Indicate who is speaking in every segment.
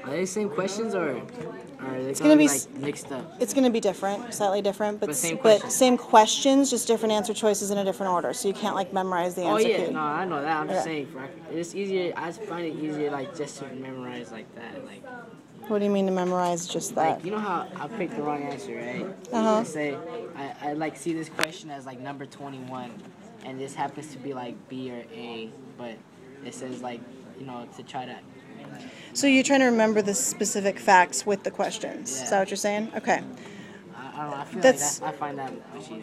Speaker 1: Are they the same questions or are they
Speaker 2: It's gonna be
Speaker 1: like mixed up?
Speaker 2: It's going to be different, slightly different, but
Speaker 1: Same
Speaker 2: questions, just different answer choices in a different order. So you can't like memorize the answer key.
Speaker 1: No, I know that. I'm just
Speaker 2: Okay.
Speaker 1: saying, it's easier. I just find it easier, like just to memorize like that, like.
Speaker 2: What do you mean to memorize just that?
Speaker 1: Like, you know how I picked the wrong answer, right?
Speaker 2: Uh-huh.
Speaker 1: I say, I like see this question as like number 21, and this happens to be like B or A, but it says like, to try to.
Speaker 2: So you're trying to remember the specific facts with the questions.
Speaker 1: Yeah.
Speaker 2: Is that what you're saying? Okay.
Speaker 1: I don't know. I feel
Speaker 2: That's-
Speaker 1: like I find that much easier.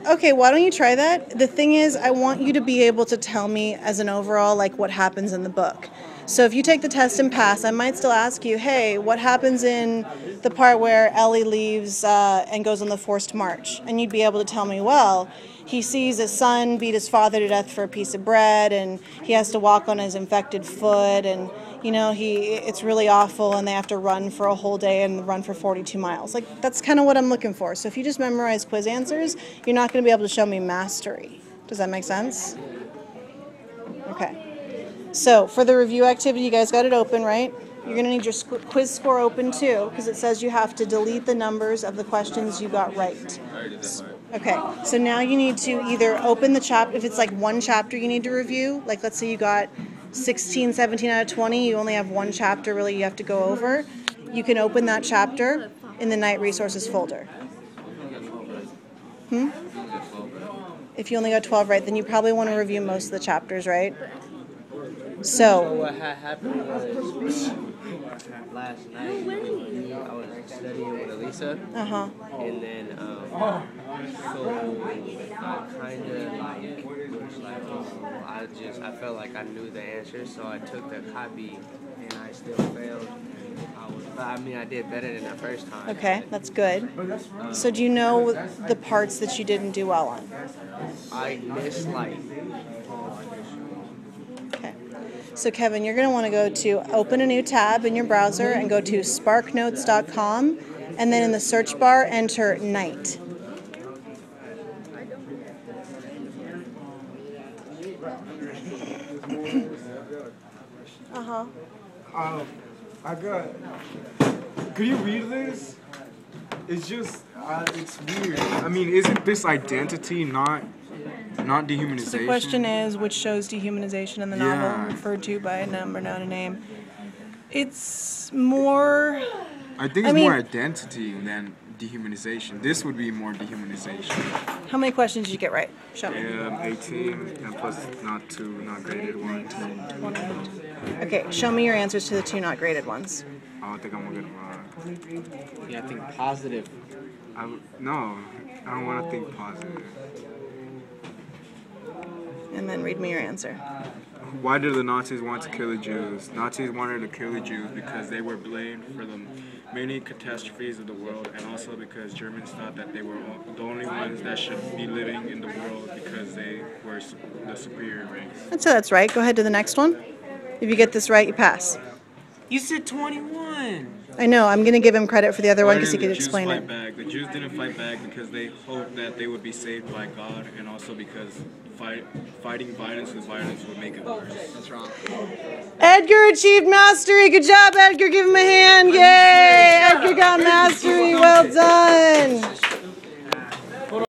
Speaker 2: Okay, why don't you try that? The thing is, I want you to be able to tell me as an overall, like, what happens in the book. So if you take the test and pass, I might still ask you, hey, what happens in the part where Ellie leaves and goes on the forced march? And you'd be able to tell me, well, he sees his son beat his father to death for a piece of bread, and he has to walk on his infected foot, and it's really awful, and they have to run for a whole day and run for 42 miles. Like, that's kind of what I'm looking for. So if you just memorize quiz answers, you're not going to be able to show me mastery. Does that make sense? Okay. So for the review activity, you guys got it open, right? You're going to need your quiz score open too, because it says you have to delete the numbers of the questions you got right. Okay, so now you need to either open the chapter, if it's like one chapter you need to review, like let's say you got 16, 17 out of 20, you only have one chapter really you have to go over. You can open that chapter in the Night Resources folder. If you only got 12 right, then you probably want to review most of the chapters, right?
Speaker 3: So what happened was last night I was studying with Elisa, and then so I kind of was like, I felt like I knew the answer, so I took the copy and I still failed. I did better than the first time.
Speaker 2: Okay, that's good. So do you know the parts that you didn't do well on?
Speaker 3: I missed like.
Speaker 2: Okay. So Kevin, you're going to want to go to open a new tab in your browser and go to sparknotes.com, and then in the search bar enter night.
Speaker 4: I got. Could you read this? It's just, it's weird. I mean, isn't this identity not dehumanization?
Speaker 2: So the question is, which shows dehumanization in the novel referred to by a number, not a name? It's more...
Speaker 4: I think it's more identity than dehumanization. This would be more dehumanization.
Speaker 2: How many questions did you get right? Show me.
Speaker 4: 18, and plus not graded ones.
Speaker 2: Okay, show me your answers to the 2 not graded ones.
Speaker 4: I don't think I'm gonna get them wrong.
Speaker 1: Yeah, I think positive.
Speaker 4: No, I don't want to think positive.
Speaker 2: And then read me your answer.
Speaker 4: Why did the Nazis want to kill the Jews? Nazis wanted to kill the Jews because they were blamed for the many catastrophes of the world, and also because Germans thought that they were the only ones that should be living in the world because they were the superior race.
Speaker 2: I'd say that's right. Go ahead to the next one. If you get this right, you pass.
Speaker 1: You said 21.
Speaker 2: I know. I'm going to give him credit for the other one because he could
Speaker 4: The Jews
Speaker 2: explain
Speaker 4: fight
Speaker 2: it.
Speaker 4: back. The Jews didn't fight back because they hoped that they would be saved by God, and also because fighting violence with violence would make it worse. That's wrong.
Speaker 2: Edgar achieved mastery. Good job, Edgar. Give him a hand. Yay! Edgar got mastery. Well done.